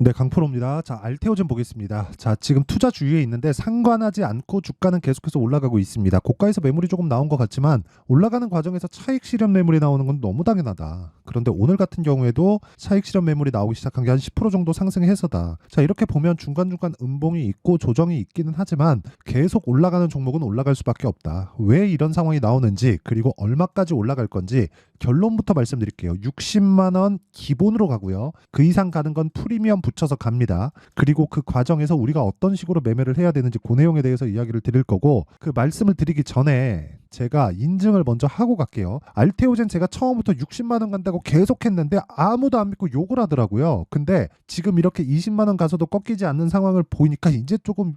네, 강프로입니다. 자, 알테오 좀 보겠습니다. 자, 지금 투자 주위에 있는데 상관하지 않고 주가는 계속해서 올라가고 있습니다. 고가에서 매물이 조금 나온 것 같지만 올라가는 과정에서 차익 실현 매물이 나오는 건 너무 당연하다. 그런데 오늘 같은 경우에도 차익 실현 매물이 나오기 시작한 게 한 10% 정도 상승해서다. 자, 이렇게 보면 중간중간 음봉이 있고 조정이 있기는 하지만 계속 올라가는 종목은 올라갈 수밖에 없다. 왜 이런 상황이 나오는지, 그리고 얼마까지 올라갈 건지 결론부터 말씀드릴게요. 60만 원 기본으로 가고요. 그 이상 가는 건 프리미엄 붙여서 갑니다. 그리고 그 과정에서 우리가 어떤 식으로 매매를 해야 되는지 그 내용에 대해서 이야기를 드릴 거고, 그 말씀을 드리기 전에 제가 인증을 먼저 하고 갈게요. 알테오젠 제가 처음부터 60만 원 간다고 계속 했는데 아무도 안 믿고 욕을 하더라고요. 근데 지금 이렇게 20만 원 가서도 꺾이지 않는 상황을 보이니까 이제 조금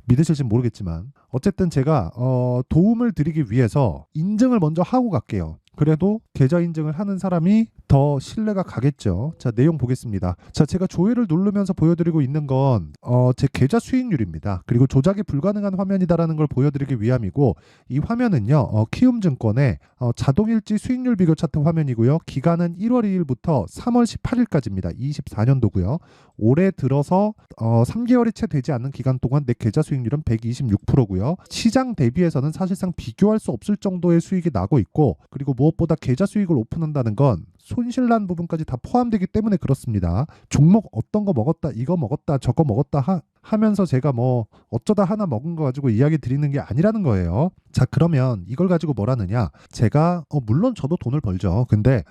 믿으실지 모르겠지만 어쨌든 제가 도움을 드리기 위해서 인증을 먼저 하고 갈게요. 그래도 계좌 인증을 하는 사람이 더 신뢰가 가겠죠. 자, 내용 보겠습니다. 자, 제가 조회를 누르면서 보여드리고 있는 건 제 계좌 수익률입니다. 그리고 조작이 불가능한 화면이다라는 걸 보여드리기 위함이고, 이 화면은요 키움증권의 자동일지 수익률 비교 차트 화면이고요. 기간은 1월 2일부터 3월 18일까지입니다. 24년도고요. 올해 들어서 3개월이 채 되지 않는 기간 동안 내 계좌 수익률은 126%고요. 시장 대비해서는 사실상 비교할 수 없을 정도의 수익이 나고 있고, 그리고 무엇보다 계좌 수익을 오픈한다는 건 손실난 부분까지 다 포함되기 때문에 그렇습니다. 종목 어떤 거 먹었다, 이거 먹었다, 저거 먹었다 하면서 제가 뭐 어쩌다 하나 먹은 거 가지고 이야기 드리는 게 아니라는 거예요. 자, 그러면 이걸 가지고 뭐라느냐? 제가 물론 저도 돈을 벌죠. 근데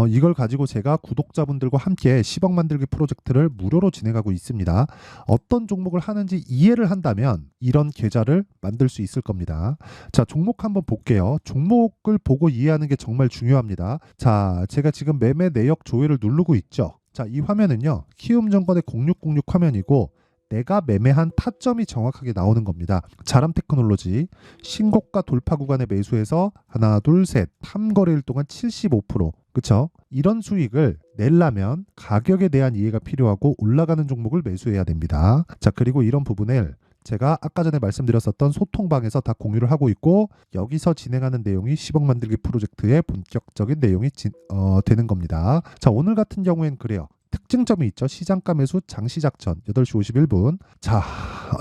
이걸 가지고 제가 구독자분들과 함께 10억 만들기 프로젝트를 무료로 진행하고 있습니다. 어떤 종목을 하는지 이해를 한다면 이런 계좌를 만들 수 있을 겁니다. 자, 종목 한번 볼게요. 종목을 보고 이해하는 게 정말 중요합니다. 자, 제가 지금 매매 내역 조회를 누르고 있죠. 자, 이 화면은요 키움증권의 0606 화면이고, 내가 매매한 타점이 정확하게 나오는 겁니다. 자람테크놀로지 신고가 돌파 구간에 매수해서 하나 둘셋 탐거래일 동안 75%, 그쵸? 이런 수익을 내려면 가격에 대한 이해가 필요하고 올라가는 종목을 매수해야 됩니다. 자, 그리고 이런 부분을 제가 아까 전에 말씀드렸었던 소통방에서 다 공유를 하고 있고, 여기서 진행하는 내용이 10억 만들기 프로젝트의 본격적인 내용이 되는 겁니다. 자, 오늘 같은 경우엔 그래요. 특징점이 있죠. 시장가 매수 장시작 전 8시 51분. 자,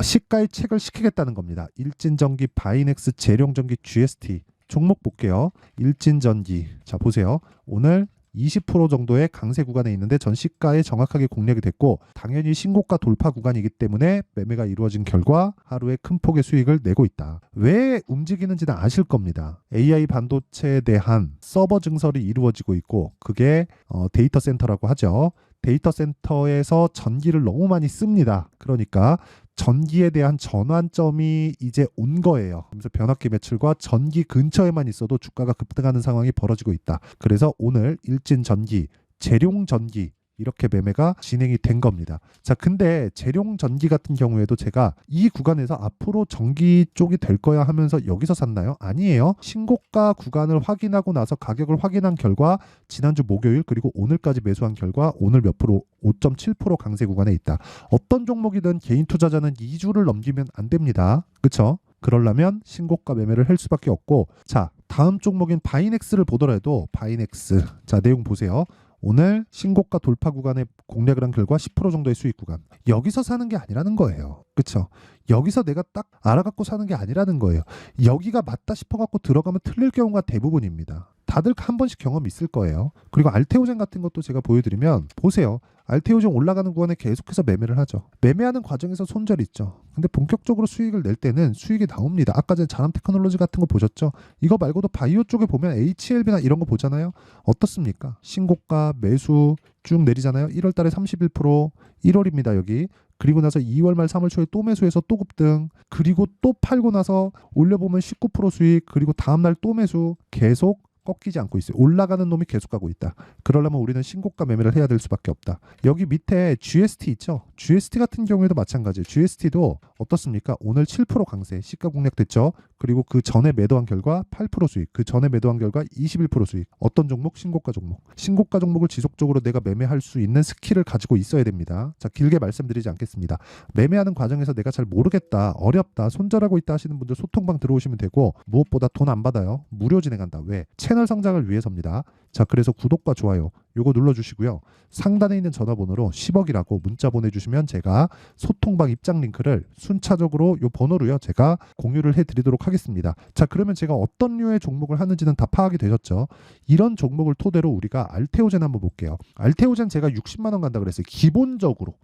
시가의 책을 시키겠다는 겁니다. 일진전기, 바이넥스, 재룡전기, GST 종목 볼게요. 일진전기, 자 보세요. 오늘 20% 정도의 강세 구간에 있는데 전 시가에 정확하게 공략이 됐고, 당연히 신고가 돌파 구간이기 때문에 매매가 이루어진 결과 하루에 큰 폭의 수익을 내고 있다. 왜 움직이는지는 아실 겁니다. AI 반도체에 대한 서버 증설이 이루어지고 있고, 그게 데이터 센터라고 하죠. 데이터 센터에서 전기를 너무 많이 씁니다. 그러니까 전기에 대한 전환점이 이제 온 거예요. 그래서 변압기 매출과 전기 근처에만 있어도 주가가 급등하는 상황이 벌어지고 있다. 그래서 오늘 일진전기, 재룡전기 이렇게 매매가 진행이 된 겁니다. 자, 근데 재룡전기 같은 경우에도 제가 이 구간에서 앞으로 전기 쪽이 될 거야 하면서 여기서 샀나요? 아니에요. 신고가 구간을 확인하고 나서 가격을 확인한 결과 지난주 목요일 그리고 오늘까지 매수한 결과 오늘 몇 프로? 5.7% 강세 구간에 있다. 어떤 종목이든 개인 투자자는 2주를 넘기면 안 됩니다. 그쵸? 그러려면 신고가 매매를 할 수밖에 없고, 자, 다음 종목인 바이넥스를 보더라도 바이넥스, 자 내용 보세요. 오늘 신고가 돌파 구간에 공략을 한 결과 10% 정도의 수익 구간. 여기서 사는 게 아니라는 거예요. 그쵸? 여기서 내가 딱 알아갖고 사는 게 아니라는 거예요. 여기가 맞다 싶어갖고 들어가면 틀릴 경우가 대부분입니다. 다들 한 번씩 경험 있을 거예요. 그리고 알테오젠 같은 것도 제가 보여드리면 보세요. 알테오젠 올라가는 구간에 계속해서 매매를 하죠. 매매하는 과정에서 손절 있죠. 근데 본격적으로 수익을 낼 때는 수익이 나옵니다. 아까 전에 자람테크놀로지 같은 거 보셨죠? 이거 말고도 바이오 쪽에 보면 HLB나 이런 거 보잖아요. 어떻습니까? 신고가 매수 쭉 내리잖아요. 1월 달에 31%, 1월입니다. 여기. 그리고 나서 2월 말 3월 초에 또 매수해서 또 급등, 그리고 또 팔고 나서 올려보면 19% 수익, 그리고 다음날 또 매수, 계속 꺾이지 않고 있어요. 올라가는 놈이 계속 가고 있다. 그러려면 우리는 신고가 매매를 해야 될 수밖에 없다. 여기 밑에 GST 있죠? GST 같은 경우에도 마찬가지예요. GST도 어떻습니까? 오늘 7% 강세, 시가 공략됐죠? 그리고 그 전에 매도한 결과 8% 수익, 그 전에 매도한 결과 21% 수익. 어떤 종목? 신고가 종목. 신고가 종목을 지속적으로 내가 매매할 수 있는 스킬을 가지고 있어야 됩니다. 자, 길게 말씀드리지 않겠습니다. 매매하는 과정에서 내가 잘 모르겠다, 어렵다, 손절하고 있다 하시는 분들 소통방 들어오시면 되고, 무엇보다 돈 안 받아요. 무료 진행한다. 왜? 채널 성장을 위해서입니다. 자, 그래서 구독과 좋아요 요거 눌러주시고요. 상단에 있는 전화번호로 10억이라고 문자 보내주시면 제가 소통방 입장 링크를 순차적으로 요 번호로요 제가 공유를 해드리도록 하겠습니다. 자, 그러면 제가 어떤 류의 종목을 하는지는 다 파악이 되셨죠? 이런 종목을 토대로 우리가 알테오젠 한번 볼게요. 알테오젠 제가 60만 원 간다 그랬어요. 기본적으로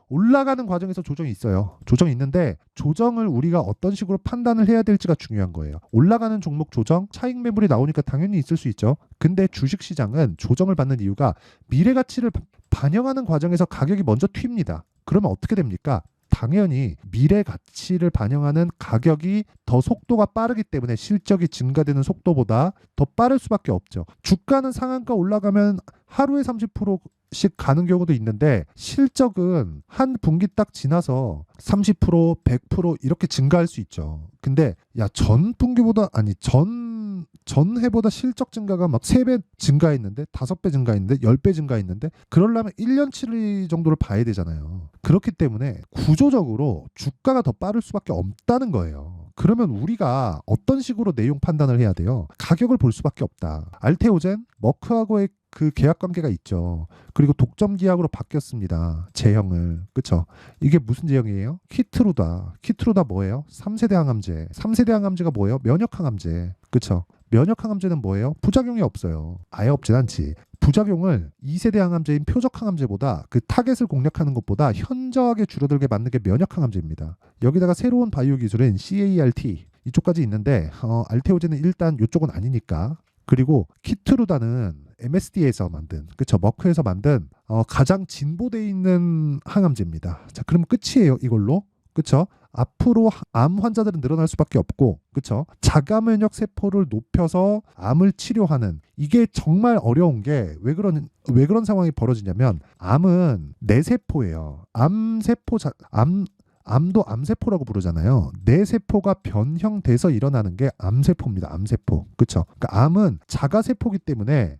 올라가는 과정에서 조정이 있어요. 조정이 있는데 조정을 우리가 어떤 식으로 판단을 해야 될지가 중요한 거예요. 올라가는 종목 조정, 차익 매물이 나오니까 당연히 있을 수 있죠. 근데 주식시장은 조정을 받는 이유가 미래 가치를 반영하는 과정에서 가격이 먼저 튑니다. 그러면 어떻게 됩니까? 당연히 미래 가치를 반영하는 가격이 더 속도가 빠르기 때문에 실적이 증가되는 속도보다 더 빠를 수밖에 없죠. 주가는 상한가 올라가면 하루에 30%씩 가는 경우도 있는데 실적은 한 분기 딱 지나서 30%, 100% 이렇게 증가할 수 있죠. 근데 전 분기보다 전 해보다 실적 증가가 막 3배 증가했는데 5배 증가했는데 10배 증가했는데 그러려면 1년치 정도를 봐야 되잖아요. 그렇기 때문에 구조적으로 주가가 더 빠를 수밖에 없다는 거예요. 그러면 우리가 어떤 식으로 내용 판단을 해야 돼요? 가격을 볼 수밖에 없다. 알테오젠, 머크하고의 그 계약 관계가 있죠. 그리고 독점 계약으로 바뀌었습니다. 제형을. 그쵸? 이게 무슨 제형이에요? 키트루다. 키트루다 뭐예요? 3세대 항암제. 3세대 항암제가 뭐예요? 면역 항암제. 그쵸? 면역 항암제는 뭐예요? 부작용이 없어요. 아예 없진 않지. 부작용을 2세대 항암제인 표적 항암제보다 그 타겟을 공략하는 것보다 현저하게 줄어들게 만든 게 면역 항암제입니다. 여기다가 새로운 바이오 기술인 CAR-T 이쪽까지 있는데 알테오젠은 일단 이쪽은 아니니까. 그리고 키트루다는 MSD에서 만든, 그쵸, 머크에서 만든 가장 진보돼 있는 항암제입니다. 자, 그럼 끝이에요, 이걸로. 그쵸? 앞으로 암 환자들은 늘어날 수밖에 없고, 그쵸? 자가 면역 세포를 높여서 암을 치료하는, 이게 정말 어려운 게 왜 그런 상황이 벌어지냐면 암은 뇌세포예요. 암도 암세포라고 부르잖아요. 뇌세포가 변형돼서 일어나는 게 암세포입니다. 암세포. 그쵸? 그러니까 암은 자가세포기 때문에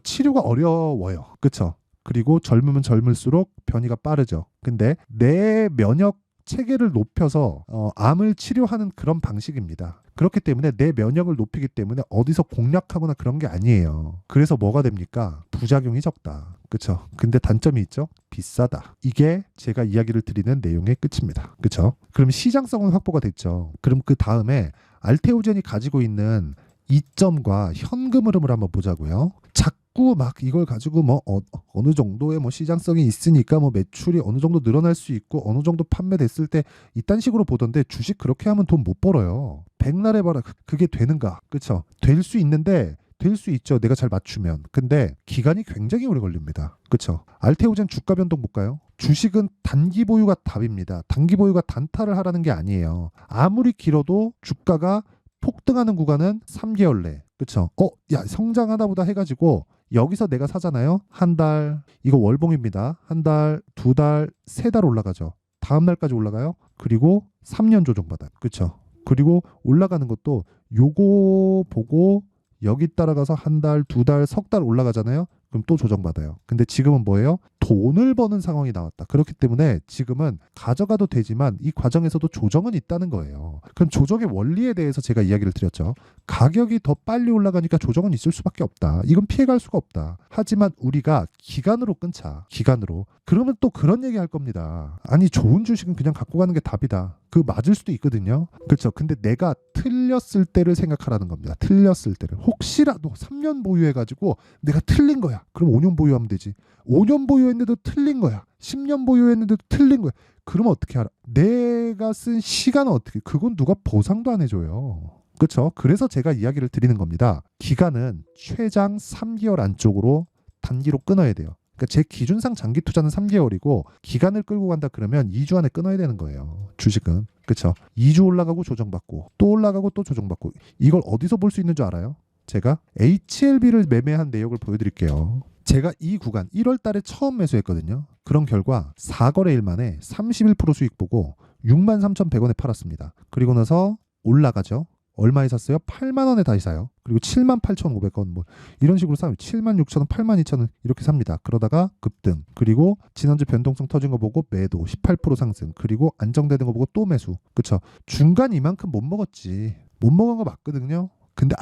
치료가 어려워요. 그쵸? 그리고 젊으면 젊을수록 변이가 빠르죠. 근데 뇌 면역 체계를 높여서 암을 치료하는 그런 방식입니다. 그렇기 때문에 내 면역을 높이기 때문에 어디서 공략하거나 그런 게 아니에요. 그래서 뭐가 됩니까? 부작용이 적다. 그쵸? 근데 단점이 있죠? 비싸다. 이게 제가 이야기를 드리는 내용의 끝입니다. 그쵸? 그럼 시장성은 확보가 됐죠. 그럼 그 다음에 알테오젠이 가지고 있는 이점과 현금 흐름을 한번 보자고요. 자꾸 막 이걸 가지고 뭐 어느 정도의 뭐 시장성이 있으니까 뭐 매출이 어느 정도 늘어날 수 있고 어느 정도 판매됐을 때 이딴 식으로 보던데 주식 그렇게 하면 돈 못 벌어요. 백날 해봐라. 그게 되는가? 그쵸? 될 수 있는데 될 수 있죠. 내가 잘 맞추면. 근데 기간이 굉장히 오래 걸립니다. 그쵸? 알테오젠 주가 변동 볼까요? 주식은 단기 보유가 답입니다. 단기 보유가 단타를 하라는 게 아니에요. 아무리 길어도 주가가 폭등하는 구간은 3개월 내. 그쵸? 성장하다 보다 해가지고 여기서 내가 사잖아요. 한 달, 이거 월봉입니다. 한 달, 2달, 3달 올라가죠. 다음 날까지 올라가요. 그리고 3년 조정받아요. 그쵸? 그리고 올라가는 것도 요거 보고 여기 따라가서 한 달, 2달, 3달 올라가잖아요. 그럼 또 조정받아요. 근데 지금은 뭐예요? 돈을 버는 상황이 나왔다. 그렇기 때문에 지금은 가져가도 되지만 이 과정에서도 조정은 있다는 거예요. 그럼 조정의 원리에 대해서 제가 이야기를 드렸죠. 가격이 더 빨리 올라가니까 조정은 있을 수밖에 없다. 이건 피해갈 수가 없다. 하지만 우리가 기간으로 끊자. 기간으로. 그러면 또 그런 얘기 할 겁니다. 아니 좋은 주식은 그냥 갖고 가는 게 답이다. 그 맞을 수도 있거든요. 그렇죠. 근데 내가 틀렸을 때를 생각하라는 겁니다. 틀렸을 때를. 혹시라도 3년 보유해가지고 내가 틀린 거야. 그럼 5년 보유하면 되지. 5년 보유했는데도 틀린 거야. 10년 보유했는데도 틀린 거야. 그러면 어떻게 알아? 내가 쓴 시간은 어떻게? 그건 누가 보상도 안 해줘요. 그렇죠? 그래서 제가 이야기를 드리는 겁니다. 기간은 최장 3개월 안쪽으로 단기로 끊어야 돼요. 그러니까 제 기준상 장기 투자는 3개월이고 기간을 끌고 간다 그러면 2주 안에 끊어야 되는 거예요. 주식은. 그렇죠? 2주 올라가고 조정받고 또 올라가고 또 조정받고 이걸 어디서 볼 수 있는 줄 알아요? 제가 HLB를 매매한 내역을 보여드릴게요. 제가 이 구간 1월 달에 처음 매수했거든요. 그런 결과 4거래일 만에 31% 수익 보고 63,100원에 팔았습니다. 그리고 나서 올라가죠. 얼마에 샀어요? 8만 원에 다시 사요. 그리고 78,500원 뭐 이런 식으로 사요. 76,000원, 82,000원 이렇게 삽니다. 그러다가 급등. 그리고 지난주 변동성 터진 거 보고 매도 18% 상승. 그리고 안정되는 거 보고 또 매수. 그쵸? 중간 이만큼 못 먹었지. 못 먹은 거 맞거든요. 근데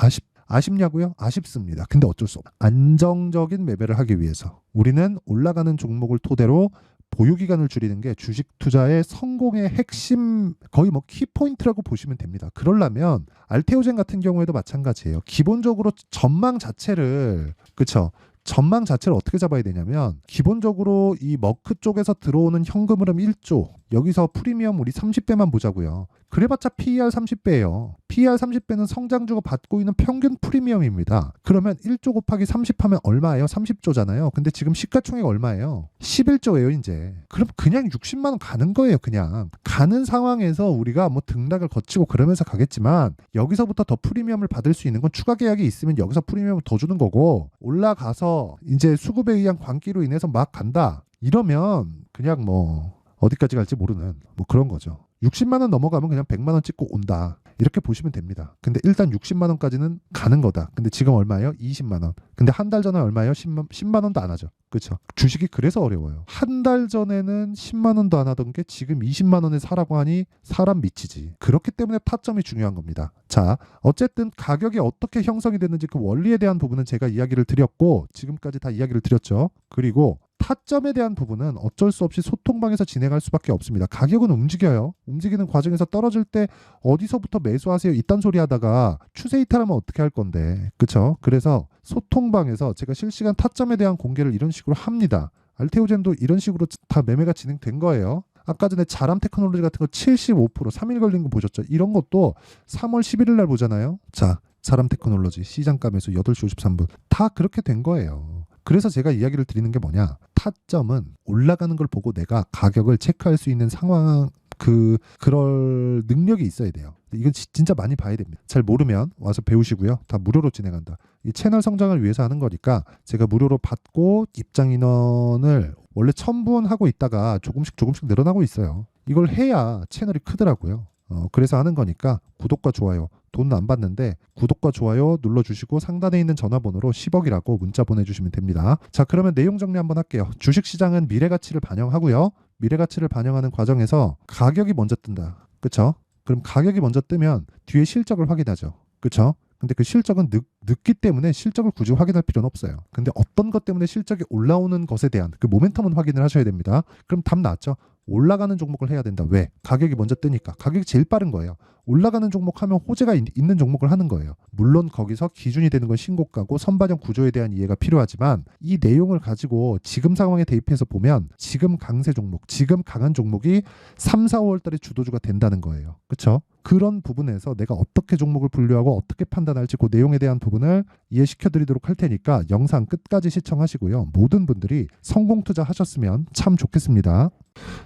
아쉽냐고요? 아쉽습니다. 근데 어쩔 수 없어요. 안정적인 매매를 하기 위해서 우리는 올라가는 종목을 토대로 보유기간을 줄이는 게 주식 투자의 성공의 핵심, 거의 뭐 키포인트라고 보시면 됩니다. 그러려면 알테오젠 같은 경우에도 마찬가지예요. 기본적으로 전망 자체를, 그쵸? 전망 자체를 어떻게 잡아야 되냐면, 기본적으로 이 머크 쪽에서 들어오는 현금 흐름 1조, 여기서 프리미엄 우리 30배만 보자고요. 그래봤자 PER 30배예요. PER 30배는 성장주가 받고 있는 평균 프리미엄입니다. 그러면 1조 곱하기 30 하면 얼마예요? 30조잖아요. 근데 지금 시가총액 얼마예요? 11조예요, 이제. 그럼 그냥 60만 원 가는 거예요, 그냥. 가는 상황에서 우리가 뭐 등락을 거치고 그러면서 가겠지만, 여기서부터 더 프리미엄을 받을 수 있는 건 추가 계약이 있으면 여기서 프리미엄을 더 주는 거고, 올라가서 이제 수급에 의한 광기로 인해서 막 간다. 이러면 그냥 뭐 어디까지 갈지 모르는 뭐 그런 거죠. 60만 원 넘어가면 그냥 100만 원 찍고 온다. 이렇게 보시면 됩니다. 근데 일단 60만 원까지는 가는 거다. 근데 지금 얼마예요? 20만 원. 근데 한 달 전에 얼마예요? 10만 원도 안 하죠. 그렇죠? 주식이 그래서 어려워요. 한 달 전에는 10만 원도 안 하던 게 지금 20만 원에 사라고 하니 사람 미치지. 그렇기 때문에 타점이 중요한 겁니다. 자, 어쨌든 가격이 어떻게 형성이 됐는지 그 원리에 대한 부분은 제가 이야기를 드렸고, 지금까지 다 이야기를 드렸죠. 그리고 타점에 대한 부분은 어쩔 수 없이 소통방에서 진행할 수밖에 없습니다. 가격은 움직여요. 움직이는 과정에서 떨어질 때 어디서부터 매수하세요? 이딴 소리 하다가 추세 이탈하면 어떻게 할 건데. 그렇죠? 그래서 소통방에서 제가 실시간 타점에 대한 공개를 이런 식으로 합니다. 알테오젠도 이런 식으로 다 매매가 진행된 거예요. 아까 전에 자람 테크놀로지 같은 거 75%, 3일 걸린 거 보셨죠? 이런 것도 3월 11일 날 보잖아요. 자, 자람 테크놀로지 시장가 매수 8시 53분. 다 그렇게 된 거예요. 그래서 제가 이야기를 드리는 게 뭐냐, 타점은 올라가는 걸 보고 내가 가격을 체크할 수 있는 상황, 그럴 능력이 있어야 돼요. 이건 진짜 많이 봐야 됩니다. 잘 모르면 와서 배우시고요. 다 무료로 진행한다. 이 채널 성장을 위해서 하는 거니까 제가 무료로 받고 입장 인원을 원래 1000분 하고 있다가 조금씩 늘어나고 있어요. 이걸 해야 채널이 크더라고요. 그래서 하는 거니까 구독과 좋아요, 돈 안 받는데 구독과 좋아요 눌러주시고 상단에 있는 전화번호로 10억이라고 문자 보내주시면 됩니다. 자, 그러면 내용 정리 한번 할게요. 주식시장은 미래가치를 반영하고요. 미래가치를 반영하는 과정에서 가격이 먼저 뜬다. 그쵸? 그럼 가격이 먼저 뜨면 뒤에 실적을 확인하죠. 그쵸? 근데 그 실적은 늦기 때문에 실적을 굳이 확인할 필요는 없어요. 근데 어떤 것 때문에 실적이 올라오는 것에 대한 그 모멘텀은 확인을 하셔야 됩니다. 그럼 답 나왔죠? 올라가는 종목을 해야 된다. 왜? 가격이 먼저 뜨니까. 가격이 제일 빠른 거예요. 올라가는 종목 하면 호재가 있는 종목을 하는 거예요. 물론 거기서 기준이 되는 건 신고가고 선반영 구조에 대한 이해가 필요하지만, 이 내용을 가지고 지금 상황에 대입해서 보면 지금 강세 종목, 지금 강한 종목이 3, 4, 5월 달에 주도주가 된다는 거예요. 그렇죠? 그런 부분에서 내가 어떻게 종목을 분류하고 어떻게 판단할지 그 내용에 대한 부분을 이해시켜 드리도록 할 테니까 영상 끝까지 시청하시고요. 모든 분들이 성공 투자하셨으면 참 좋겠습니다.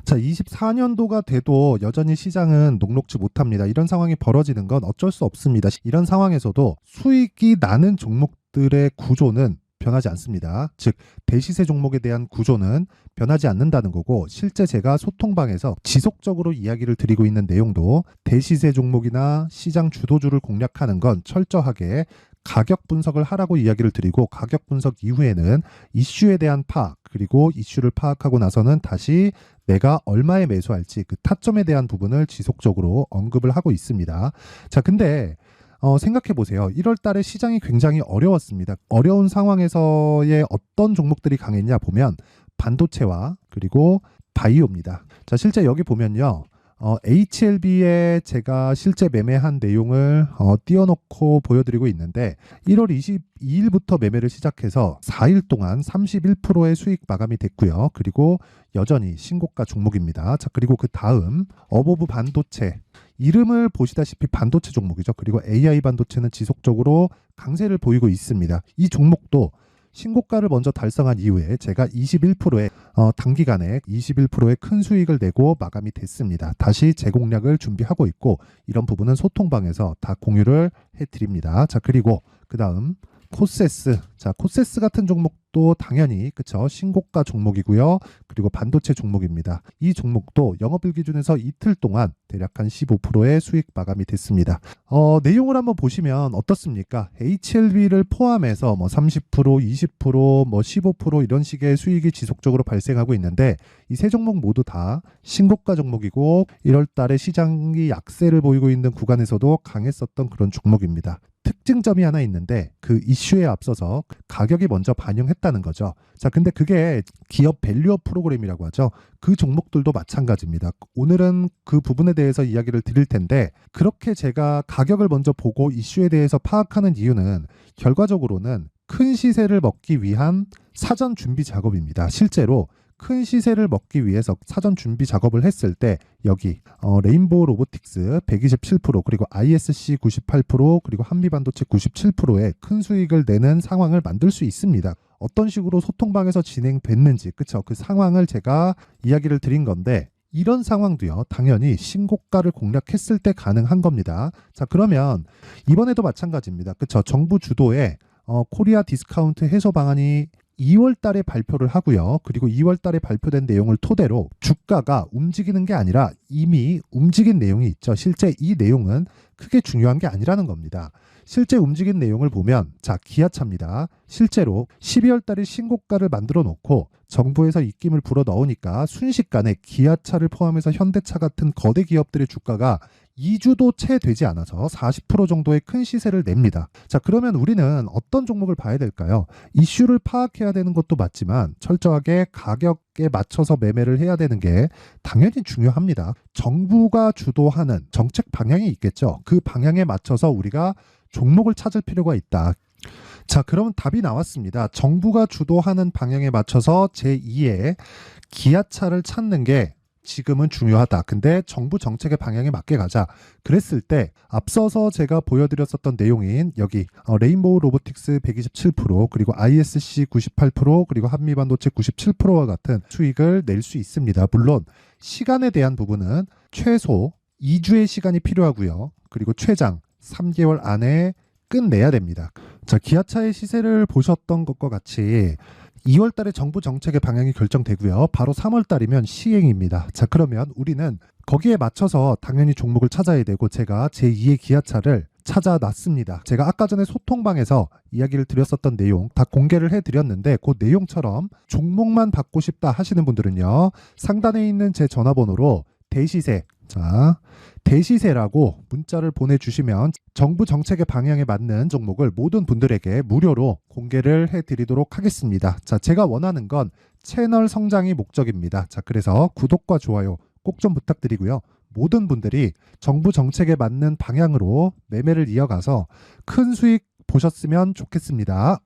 자, 24년도가 돼도 여전히 시장은 녹록지 못합니다. 이런 상황이 벌어지는 건 어쩔 수 없습니다. 이런 상황에서도 수익이 나는 종목들의 구조는 변하지 않습니다. 즉, 대시세 종목에 대한 구조는 변하지 않는다는 거고, 실제 제가 소통방에서 지속적으로 이야기를 드리고 있는 내용도 대시세 종목이나 시장 주도주를 공략하는 건 철저하게 가격 분석을 하라고 이야기를 드리고, 가격 분석 이후에는 이슈에 대한 파악, 그리고 이슈를 파악하고 나서는 다시 내가 얼마에 매수할지 그 타점에 대한 부분을 지속적으로 언급을 하고 있습니다. 자, 근데 생각해 보세요. 1월 달에 시장이 굉장히 어려웠습니다. 어려운 상황에서의 어떤 종목들이 강했냐 보면 반도체와 그리고 바이오입니다. 자, 실제 여기 보면요. HLB에 제가 실제 매매한 내용을 띄워놓고 보여드리고 있는데, 1월 22일부터 매매를 시작해서 4일 동안 31%의 수익 마감이 됐고요. 그리고 여전히 신고가 종목입니다. 자, 그리고 그 다음 어보브 반도체, 이름을 보시다시피 반도체 종목이죠. 그리고 AI 반도체는 지속적으로 강세를 보이고 있습니다. 이 종목도 신고가를 먼저 달성한 이후에 제가 21%의 단기간에 21%의 큰 수익을 내고 마감이 됐습니다. 다시 재공략을 준비하고 있고, 이런 부분은 소통방에서 다 공유를 해드립니다. 자, 그리고 그 다음 코세스. 자, 코세스 같은 종목 종목도 당연히 그쵸 신고가 종목이고요. 그리고 반도체 종목입니다. 이 종목도 영업일 기준에서 이틀 동안 대략 한 15%의 수익 마감이 됐습니다. 내용을 한번 보시면 어떻습니까? HLB를 포함해서 뭐 30%, 20%, 뭐 15% 이런 식의 수익이 지속적으로 발생하고 있는데 이 세 종목 모두 다 신고가 종목이고 1월 달에 시장이 약세를 보이고 있는 구간에서도 강했었던 그런 종목입니다. 특징점이 하나 있는데 그 이슈에 앞서서 가격이 먼저 반영했다는 거죠. 자, 근데 그게 기업 밸류업 프로그램이라고 하죠. 그 종목들도 마찬가지입니다. 오늘은 그 부분에 대해서 이야기를 드릴 텐데 그렇게 제가 가격을 먼저 보고 이슈에 대해서 파악하는 이유는 결과적으로는 큰 시세를 먹기 위한 사전 준비 작업입니다. 실제로 큰 시세를 먹기 위해서 사전 준비 작업을 했을 때 여기 레인보우 로보틱스 127% 그리고 ISC 98% 그리고 한미반도체 97%의 큰 수익을 내는 상황을 만들 수 있습니다. 어떤 식으로 소통방에서 진행됐는지 그쵸? 그 상황을 제가 이야기를 드린 건데 이런 상황도요 당연히 신고가를 공략했을 때 가능한 겁니다. 자, 그러면 이번에도 마찬가지입니다. 그쵸? 정부 주도의 코리아 디스카운트 해소 방안이 2월 달에 발표를 하고요. 그리고 2월 달에 발표된 내용을 토대로 주가가 움직이는 게 아니라 이미 움직인 내용이 있죠. 실제 이 내용은 크게 중요한 게 아니라는 겁니다. 실제 움직인 내용을 보면 자, 기아차입니다. 실제로 12월 달에 신고가를 만들어 놓고 정부에서 입김을 불어 넣으니까 순식간에 기아차를 포함해서 현대차 같은 거대 기업들의 주가가 2주도 채 되지 않아서 40% 정도의 큰 시세를 냅니다. 자, 그러면 우리는 어떤 종목을 봐야 될까요? 이슈를 파악해야 되는 것도 맞지만 철저하게 가격에 맞춰서 매매를 해야 되는 게 당연히 중요합니다. 정부가 주도하는 정책 방향이 있겠죠. 그 방향에 맞춰서 우리가 종목을 찾을 필요가 있다. 자, 그러면 답이 나왔습니다. 정부가 주도하는 방향에 맞춰서 제2의 기아차를 찾는 게 지금은 중요하다. 근데 정부 정책의 방향에 맞게 가자. 그랬을 때 앞서서 제가 보여드렸었던 내용인 여기 레인보우 로보틱스 127% 그리고 ISC 98% 그리고 한미반도체 97%와 같은 수익을 낼 수 있습니다. 물론 시간에 대한 부분은 최소 2주의 시간이 필요하고요. 그리고 최장 3개월 안에 끝내야 됩니다. 자, 기아차의 시세를 보셨던 것과 같이 2월 달에 정부 정책의 방향이 결정되고요. 바로 3월 달이면 시행입니다. 자, 그러면 우리는 거기에 맞춰서 당연히 종목을 찾아야 되고 제가 제2의 기아차를 찾아놨습니다. 제가 아까 전에 소통방에서 이야기를 드렸었던 내용 다 공개를 해드렸는데 그 내용처럼 종목만 받고 싶다 하시는 분들은요. 상단에 있는 제 전화번호로 대시세, 자, 대시세라고 문자를 보내주시면 정부 정책의 방향에 맞는 종목을 모든 분들에게 무료로 공개를 해드리도록 하겠습니다. 자, 제가 원하는 건 채널 성장이 목적입니다. 자, 그래서 구독과 좋아요 꼭 좀 부탁드리고요. 모든 분들이 정부 정책에 맞는 방향으로 매매를 이어가서 큰 수익 보셨으면 좋겠습니다.